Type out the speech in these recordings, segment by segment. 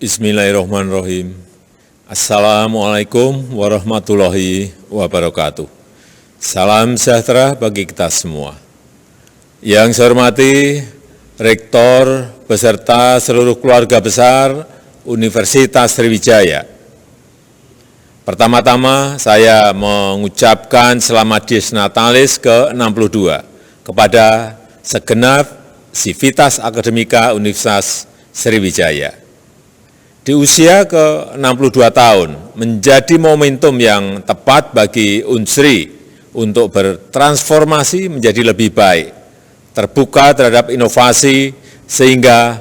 Bismillahirrahmanirrahim. Assalamualaikum warahmatullahi wabarakatuh. Salam sejahtera bagi kita semua. Yang saya hormati Rektor beserta seluruh keluarga besar Universitas Sriwijaya. Pertama-tama saya mengucapkan selamat Dies Natalis ke-62 kepada segenap Sivitas Akademika Universitas Sriwijaya. Di usia ke-62 tahun menjadi momentum yang tepat bagi Unsri untuk bertransformasi menjadi lebih baik, terbuka terhadap inovasi sehingga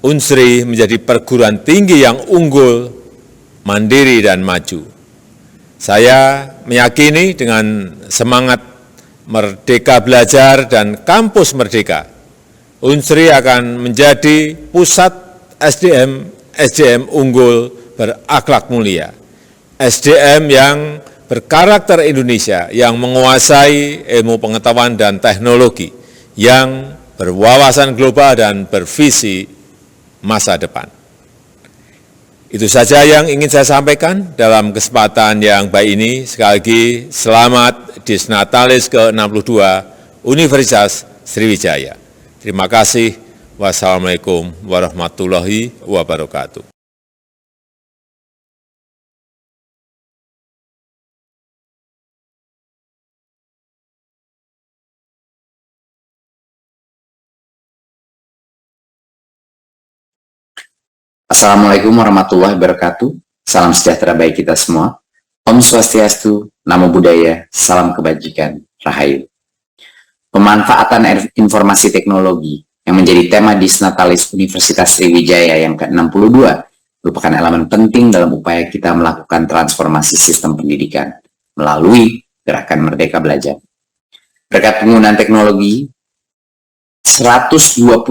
Unsri menjadi perguruan tinggi yang unggul, mandiri dan maju. Saya meyakini dengan semangat Merdeka Belajar dan Kampus Merdeka, Unsri akan menjadi pusat SDM unggul berakhlak mulia, SDM yang berkarakter Indonesia, yang menguasai ilmu pengetahuan dan teknologi, yang berwawasan global dan bervisi masa depan. Itu saja yang ingin saya sampaikan dalam kesempatan yang baik ini. Sekali lagi, selamat Dies Natalis ke-62 Universitas Sriwijaya. Terima kasih. Wassalamualaikum warahmatullahi wabarakatuh. Assalamualaikum warahmatullahi wabarakatuh. Salam sejahtera bagi kita semua. Om Swastiastu, Namo Buddhaya, salam kebajikan, Rahayu. Pemanfaatan informasi teknologi yang menjadi tema Dies Natalis Universitas Sriwijaya yang ke-62 merupakan elemen penting dalam upaya kita melakukan transformasi sistem pendidikan melalui gerakan Merdeka Belajar. Berkat penggunaan teknologi, 123.000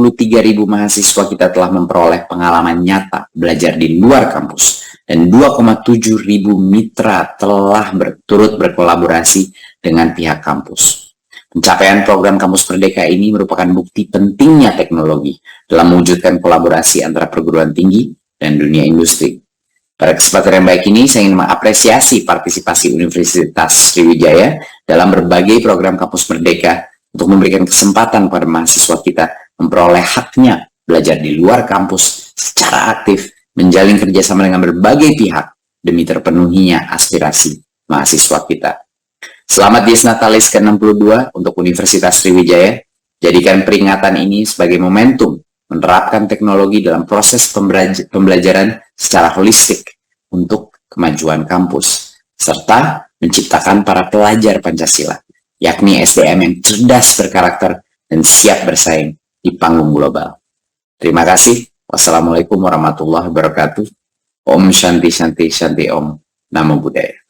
mahasiswa kita telah memperoleh pengalaman nyata belajar di luar kampus, dan 2,7 ribu mitra telah turut berkolaborasi dengan pihak kampus. Pencapaian program Kampus Merdeka ini merupakan bukti pentingnya teknologi dalam mewujudkan kolaborasi antara perguruan tinggi dan dunia industri. Pada kesempatan yang baik ini, saya ingin mengapresiasi partisipasi Universitas Sriwijaya dalam berbagai program Kampus Merdeka untuk memberikan kesempatan pada mahasiswa kita memperoleh haknya belajar di luar kampus secara aktif, menjalin kerjasama dengan berbagai pihak demi terpenuhinya aspirasi mahasiswa kita. Selamat Dies Natalis ke-62 untuk Universitas Sriwijaya. Jadikan peringatan ini sebagai momentum menerapkan teknologi dalam proses pembelajaran secara holistik untuk kemajuan kampus, serta menciptakan para pelajar Pancasila, yakni SDM yang cerdas berkarakter dan siap bersaing di panggung global. Terima kasih. Wassalamualaikum warahmatullahi wabarakatuh. Om Shanti Shanti Shanti Om. Namo Buddhaya.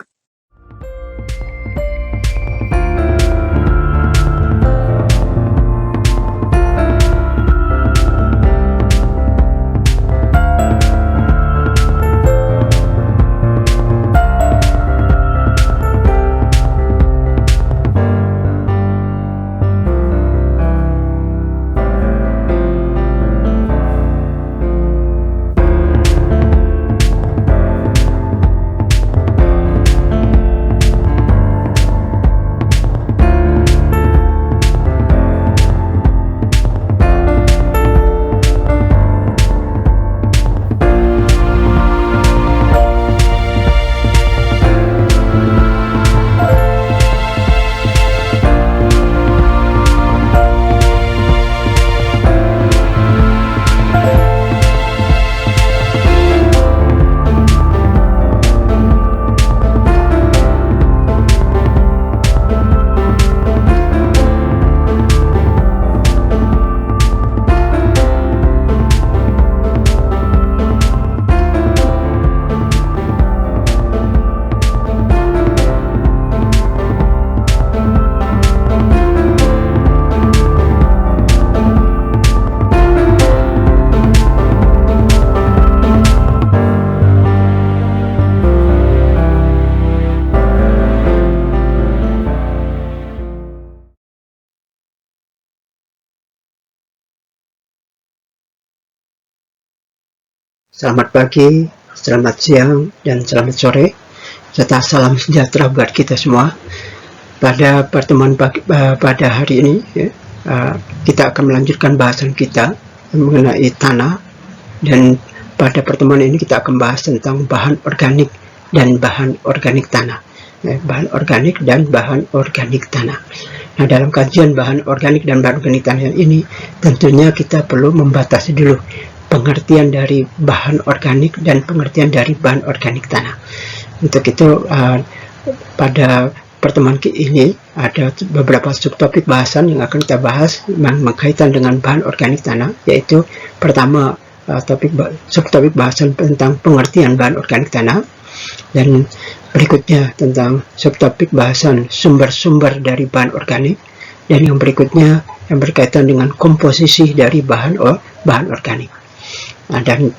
Selamat pagi, selamat siang, dan selamat sore, serta salam sejahtera buat kita semua. Pada pertemuan pada hari ini, kita akan melanjutkan bahasan kita mengenai tanah, dan pada pertemuan ini kita akan bahas tentang bahan organik dan bahan organik tanah. Bahan organik dan bahan organik tanah. Nah, dalam kajian bahan organik dan bahan organik tanah ini, tentunya kita perlu membatasi dulu pengertian dari bahan organik dan pengertian dari bahan organik tanah. Untuk itu, pada pertemuan ini ada beberapa subtopik bahasan yang akan kita bahas yang berkaitan dengan bahan organik tanah, yaitu pertama, subtopik bahasan tentang pengertian bahan organik tanah, dan berikutnya tentang subtopik bahasan sumber-sumber dari bahan organik, dan yang berikutnya yang berkaitan dengan komposisi dari bahan organik. Nah, dan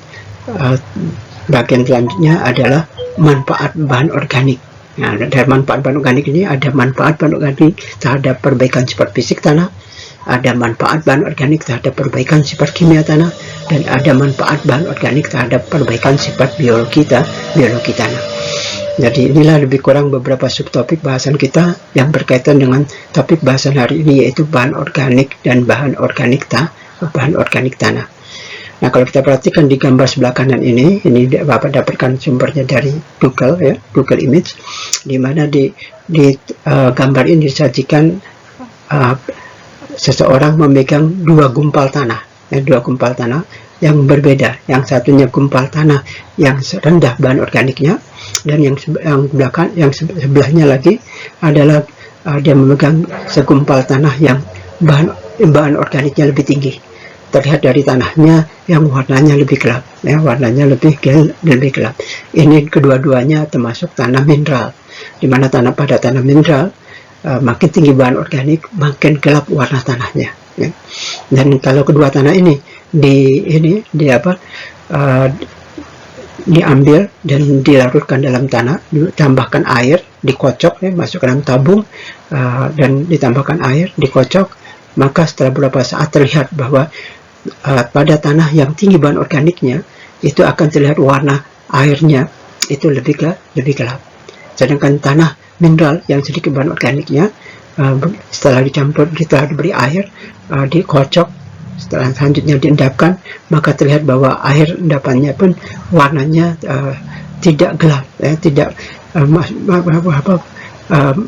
bagian selanjutnya adalah manfaat bahan organik. Nah, dari manfaat bahan organik ini ada manfaat bahan organik terhadap perbaikan sifat fisik tanah, ada manfaat bahan organik terhadap perbaikan sifat kimia tanah, dan ada manfaat bahan organik terhadap perbaikan sifat biologi tanah. Jadi inilah lebih kurang beberapa subtopik bahasan kita yang berkaitan dengan topik bahasan hari ini, yaitu bahan organik dan bahan organik tanah. Nah, kalau kita perhatikan di gambar sebelah kanan ini Bapak dapatkan sumbernya dari Google, ya, Google Image, di mana di gambar ini disajikan seseorang memegang dua gumpal tanah yang berbeda. Yang satunya gumpal tanah yang rendah bahan organiknya, dan yang sebelahnya lagi adalah dia memegang segumpal tanah yang bahan organiknya lebih tinggi. Terlihat dari tanahnya yang warnanya lebih gelap, ya, lebih gelap. Ini kedua-duanya termasuk tanah mineral, di mana pada tanah mineral makin tinggi bahan organik, makin gelap warna tanahnya. Ya. Dan kalau kedua tanah ini diambil dan dilarutkan dalam tanah, ditambahkan air, dikocok, ya, masuk ke dalam tabung, dan ditambahkan air, dikocok, maka setelah beberapa saat terlihat bahwa pada tanah yang tinggi bahan organiknya itu akan terlihat warna airnya itu lebih gelap. Sedangkan tanah mineral yang sedikit bahan organiknya, setelah diberi air, dikocok, setelah selanjutnya diendapkan, maka terlihat bahwa air endapannya pun warnanya tidak gelap, ya, tidak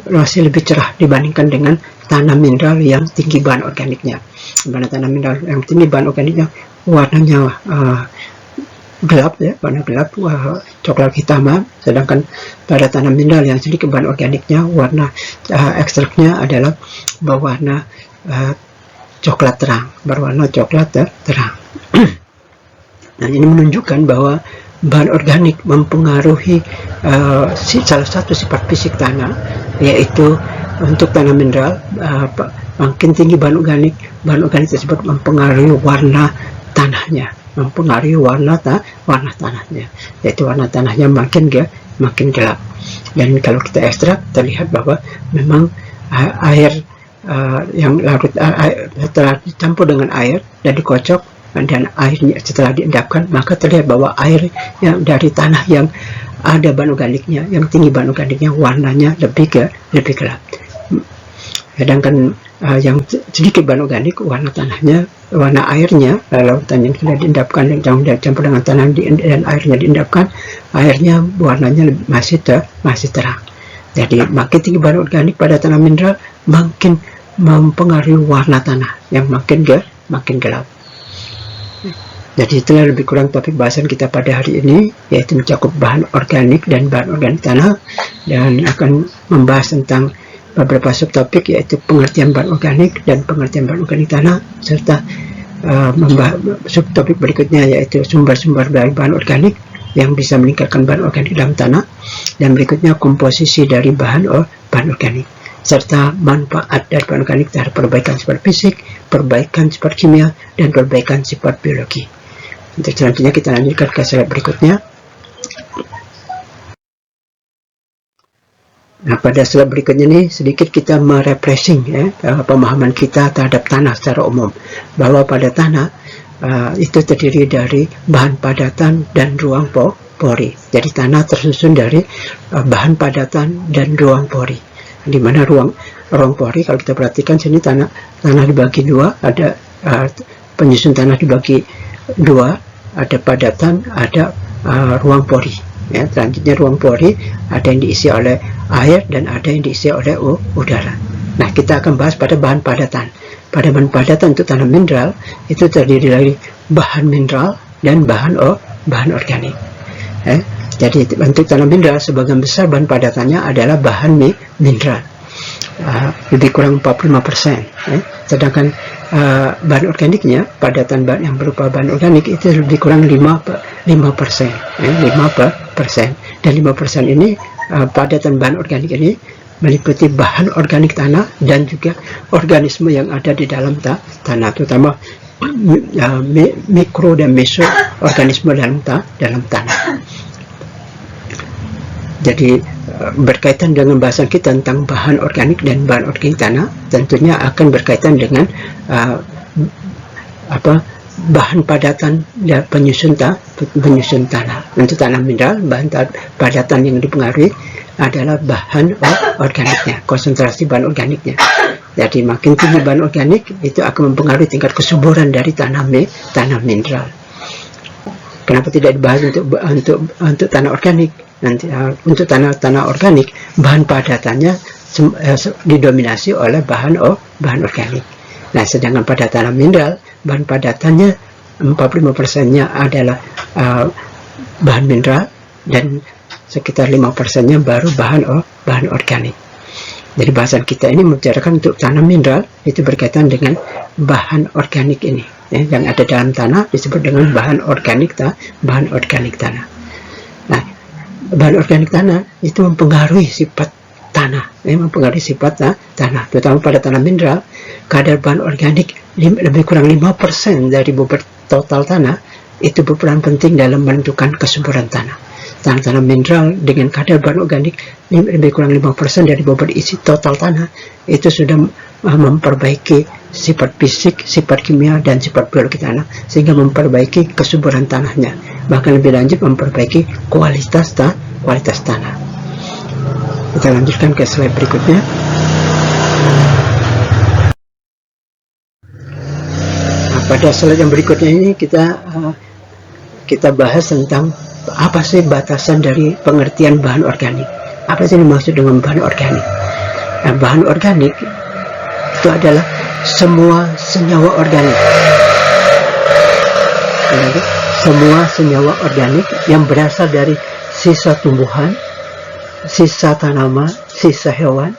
masih lebih cerah dibandingkan dengan tanah mineral yang tinggi bahan organiknya. Mana tanah mineral yang tinggi bahan organiknya warnanya gelap, ya, warna gelap, coklat hitam. Sedangkan pada tanah mineral yang sedikit bahan organiknya, warna ekstraknya adalah berwarna coklat terang, terang. Nah, ini menunjukkan bahwa bahan organik mempengaruhi salah satu sifat fisik tanah, yaitu untuk tanah mineral, makin tinggi bahan organik tersebut mempengaruhi warna tanahnya, yaitu warna tanahnya makin gelap. Dan kalau kita ekstrak, terlihat bahwa memang air yang larut setelah dicampur dengan air dan dikocok, dan airnya setelah diendapkan, maka terlihat bahwa air yang dari tanah yang ada bahan organiknya, yang tinggi bahan organiknya, warnanya lebih gelap. Sedangkan yang sedikit bahan organik, warna airnya, lautan yang sudah diendapkan dan dicampur dengan tanah dan airnya diendapkan, airnya warnanya masih terang. Jadi makin tinggi bahan organik pada tanah mineral, makin mempengaruhi warna tanah yang makin gelap. Jadi itulah lebih kurang topik bahasan kita pada hari ini, yaitu mencakup bahan organik dan bahan organik tanah, dan akan membahas tentang beberapa subtopik, yaitu pengertian bahan organik dan pengertian bahan organik tanah, serta subtopik berikutnya yaitu sumber-sumber dari bahan organik yang bisa meningkatkan bahan organik dalam tanah, dan berikutnya komposisi dari bahan organik, serta manfaat dari bahan organik terhadap perbaikan sifat fisik, perbaikan sifat kimia, dan perbaikan sifat biologi. Untuk selanjutnya kita lanjutkan ke slide berikutnya. Nah, pada slide berikutnya ini sedikit kita merefreshing, ya, pemahaman kita terhadap tanah secara umum, bahwa pada tanah itu terdiri dari bahan padatan dan ruang pori. Jadi tanah tersusun dari bahan padatan dan ruang pori. Di mana ruang pori, kalau kita perhatikan sini tanah dibagi dua, ada penyusun tanah dibagi dua, ada padatan, ada ruang pori. Ya, selanjutnya ruang pori ada yang diisi oleh air dan ada yang diisi oleh udara. Nah, kita akan bahas pada bahan padatan. Pada bahan padatan untuk tanah mineral itu terdiri dari bahan mineral dan bahan organik. Jadi untuk tanah mineral sebagian besar bahan padatannya adalah bahan mineral, lebih kurang 45%. Sedangkan bahan organiknya, padatan bahan yang berupa bahan organik itu lebih kurang 5%. 5%. Dan 5% ini padatan bahan organik ini meliputi bahan organik tanah dan juga organisme yang ada di dalam tanah, terutama mikro dan mesoorganisme dalam tanah. Jadi berkaitan dengan bahasan kita tentang bahan organik dan bahan organik tanah, tentunya akan berkaitan dengan bahan padatan dan penyusun tanah. Untuk tanah mineral, bahan padatan yang dipengaruhi adalah bahan organiknya, konsentrasi bahan organiknya. Jadi makin tinggi bahan organik itu akan mempengaruhi tingkat kesuburan dari tanah mineral. Kenapa tidak dibahas untuk tanah organik? Nanti untuk tanah organik, bahan padatannya didominasi oleh bahan organik. Nah, sedangkan pada tanah mineral, bahan padatannya 45%-nya adalah bahan mineral dan sekitar 5%-nya baru bahan organik. Jadi bahasan kita ini membicarakan untuk tanah mineral itu berkaitan dengan bahan organik ini, yang ada dalam tanah disebut dengan bahan organik tanah. Nah, bahan organik tanah itu mempengaruhi sifat tanah, tanah, terutama pada tanah mineral. Kadar bahan organik lebih kurang 5% dari bobot total tanah itu berperan penting dalam menentukan kesuburan tanah. Tanah mineral dengan kadar bahan organik lebih kurang 5% dari bobot isi total tanah itu sudah memperbaiki sifat fisik, sifat kimia, dan sifat biologi tanah, sehingga memperbaiki kesuburan tanahnya, bahkan lebih lanjut memperbaiki kualitas tanah. Kita lanjutkan ke slide berikutnya. Pada slide yang berikutnya ini kita bahas tentang apa sih batasan dari pengertian bahan organik. Apa sih dimaksud dengan bahan organik? Nah, bahan organik itu adalah semua senyawa organik. Semua senyawa organik yang berasal dari sisa tumbuhan, sisa tanaman, sisa hewan,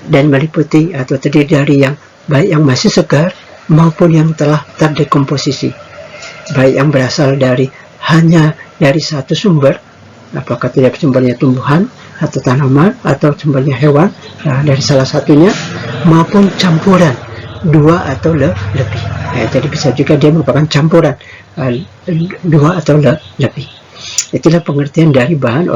dan meliputi atau terdiri dari yang baik yang masih segar maupun yang telah terdekomposisi, baik yang berasal hanya dari satu sumber, apakah tidak sumbernya tumbuhan atau tanaman atau sumbernya hewan, dari salah satunya, maupun campuran dua atau lebih. Jadi bisa juga dia merupakan campuran dua atau lebih. Itulah pengertian dari bahan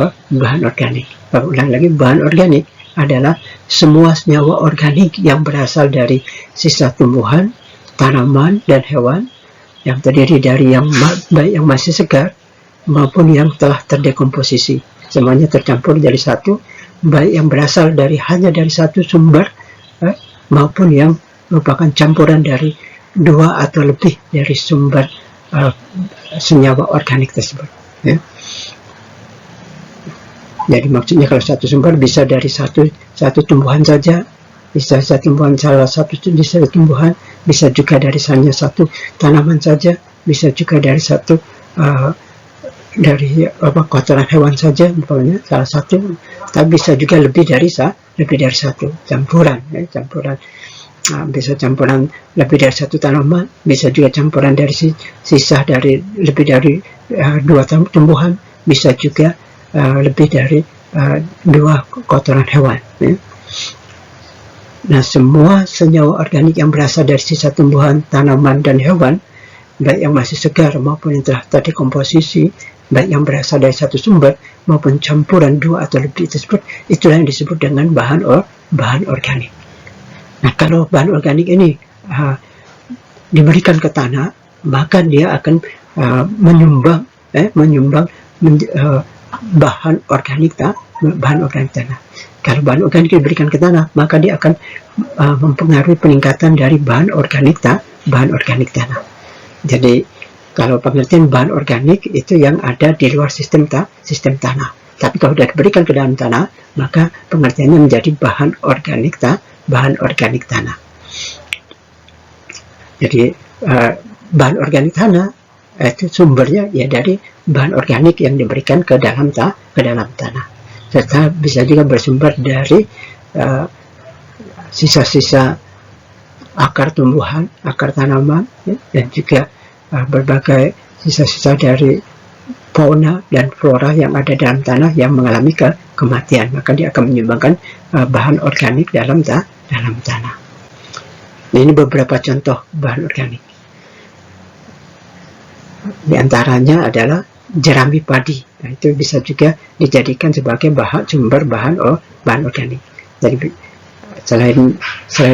organik. Ulang lagi, bahan organik adalah semua senyawa organik yang berasal dari sisa tumbuhan, tanaman, dan hewan, yang terdiri dari yang baik yang masih segar maupun yang telah terdekomposisi. Semuanya tercampur jadi satu, baik yang berasal hanya dari satu sumber maupun yang merupakan campuran dari dua atau lebih dari sumber senyawa organik tersebut. Jadi maksudnya kalau satu sumber bisa dari satu tumbuhan saja, bisa salah satu jenis tumbuhan, bisa juga dari hanya satu tanaman saja, bisa juga dari kotoran hewan saja, misalnya salah satu, tapi bisa juga lebih dari satu campuran. Bisa campuran lebih dari satu tanaman, bisa juga campuran dari sisa dari lebih dari dua tumbuhan, bisa juga lebih dari dua kotoran hewan. Nah, semua senyawa organik yang berasal dari sisa tumbuhan, tanaman, dan hewan, baik yang masih segar maupun yang telah terdekomposisi, baik yang berasal dari satu sumber maupun campuran dua atau lebih tersebut, itulah yang disebut dengan bahan organik. Nah, kalau bahan organik ini diberikan ke tanah, maka dia akan menyumbang bahan organik tanah. Kalau bahan organik diberikan ke tanah, maka dia akan mempengaruhi peningkatan dari bahan organik tanah. Jadi kalau pengertian bahan organik itu yang ada di luar sistem tanah. Tapi kalau sudah diberikan ke dalam tanah, maka pengertiannya menjadi bahan organik tanah. Jadi bahan organik tanah itu sumbernya ya dari bahan organik yang diberikan ke dalam tanah. Serta bisa juga bersumber dari sisa-sisa akar tumbuhan, akar tanaman, ya, dan juga berbagai sisa-sisa dari fauna dan flora yang ada dalam tanah yang mengalami kematian, maka dia akan menyumbangkan bahan organik dalam tanah. Nah, ini beberapa contoh bahan organik. Di antaranya adalah jerami padi. Nah, itu bisa juga dijadikan sebagai sumber bahan organik. Jadi selain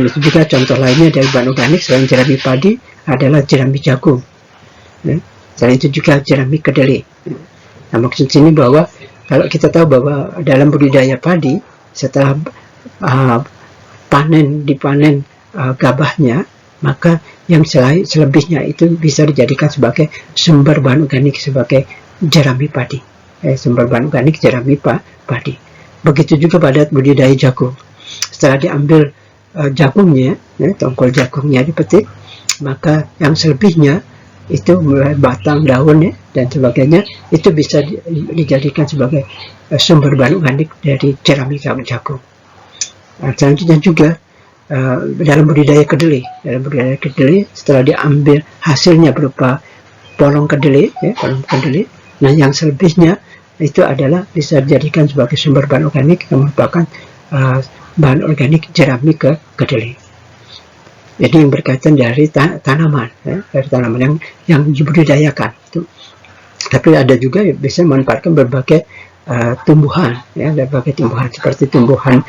itu juga contoh lainnya dari bahan organik selain jerami padi adalah jerami jagung. Selain itu juga jerami kedelai. Nah, maksud sini bahwa kalau kita tahu bahwa dalam budidaya padi setelah dipanen gabahnya, maka yang selebihnya itu bisa dijadikan sebagai sumber bahan organik sebagai jerami padi. Sumber bahan organik jerami padi. Begitu juga pada budidaya jagung. Setelah diambil jagungnya, tongkol jagungnya dipetik, maka yang selebihnya itu mulai batang, daun dan sebagainya itu bisa dijadikan sebagai sumber bahan organik dari jerami jagung. Selanjutnya juga dalam budidaya kedelai. Setelah diambil hasilnya berupa polong kedelai, nah yang selebihnya itu adalah bisa dijadikan sebagai sumber bahan organik yang merupakan bahan organik jerami kedelai. Jadi yang berkaitan dari tanaman, dari tanaman yang dibudidayakan. Tapi ada juga yang bisa memanfaatkan berbagai tumbuhan, berbagai tumbuhan seperti tumbuhan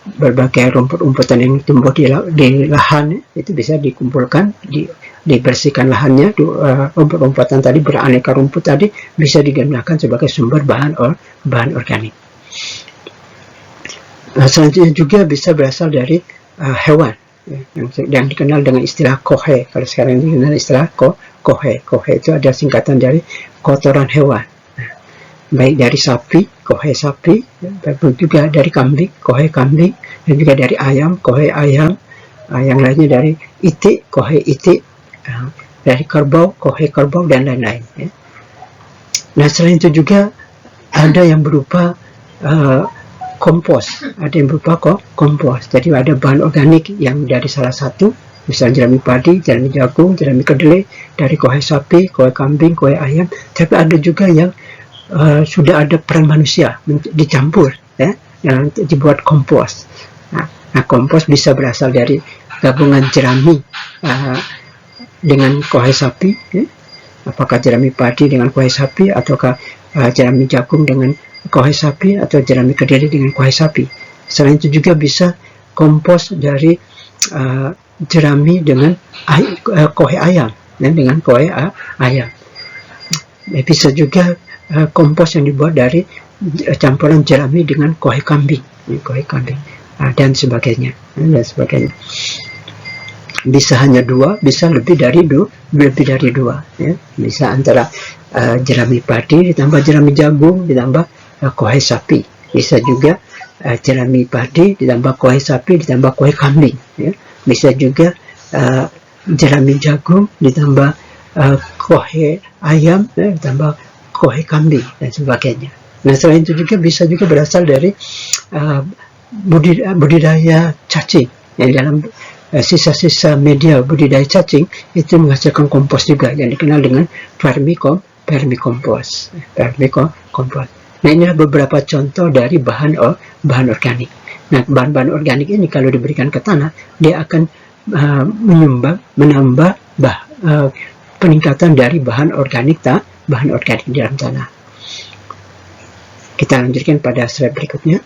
berbagai rumput-rumputan yang tumbuh di lahan, itu bisa dikumpulkan, dibersihkan lahannya, rumput-rumputan tadi beraneka rumput tadi bisa digunakan sebagai sumber bahan organik. Nah, selanjutnya juga bisa berasal dari hewan, yang dikenal dengan istilah kohe. Kalau sekarang dikenal istilah kohe. Kohe itu ada singkatan dari kotoran hewan. Baik dari sapi, kohe sapi, baik juga dari kambing, kohe kambing, dan juga dari ayam, kohe ayam, yang lainnya dari itik, kohe itik, dari kerbau, kohe kerbau, dan lain-lain. Nah, selain itu juga ada yang berupa kompos, kompos. Jadi ada bahan organik yang dari salah satu, misalnya jerami padi, jerami jagung, jerami kedelai, dari kohe sapi, kohe kambing, kohe ayam. Tapi ada juga yang sudah ada peran manusia dicampur, yang dibuat kompos. Nah, kompos bisa berasal dari gabungan jerami dengan kohe sapi, apakah jerami padi dengan kohe sapi, ataukah jerami jagung dengan kohe sapi, atau jerami kedelai dengan kohe sapi. Selain itu juga bisa kompos dari jerami dengan kohe ayam, dengan kohe ayam. Bisa juga kompos yang dibuat dari campuran jerami dengan kohe kambing, dan sebagainya, Bisa hanya dua, bisa lebih dari dua, Bisa antara jerami padi ditambah jerami jagung ditambah kohe sapi. Bisa juga jerami padi ditambah kohe sapi ditambah kohe kambing. Bisa juga jerami jagung ditambah kohe ayam ditambah kohe kambing dan sebagainya. Nah, selain itu juga bisa juga berasal dari budidaya cacing. Yang dalam sisa-sisa media budidaya cacing itu menghasilkan kompos juga yang dikenal dengan vermikompos. Nah, ini adalah beberapa contoh dari bahan organik. Nah, bahan-bahan organik ini kalau diberikan ke tanah, dia akan menambah peningkatan dari bahan organik di dalam tanah. Kita lanjutkan pada slide berikutnya.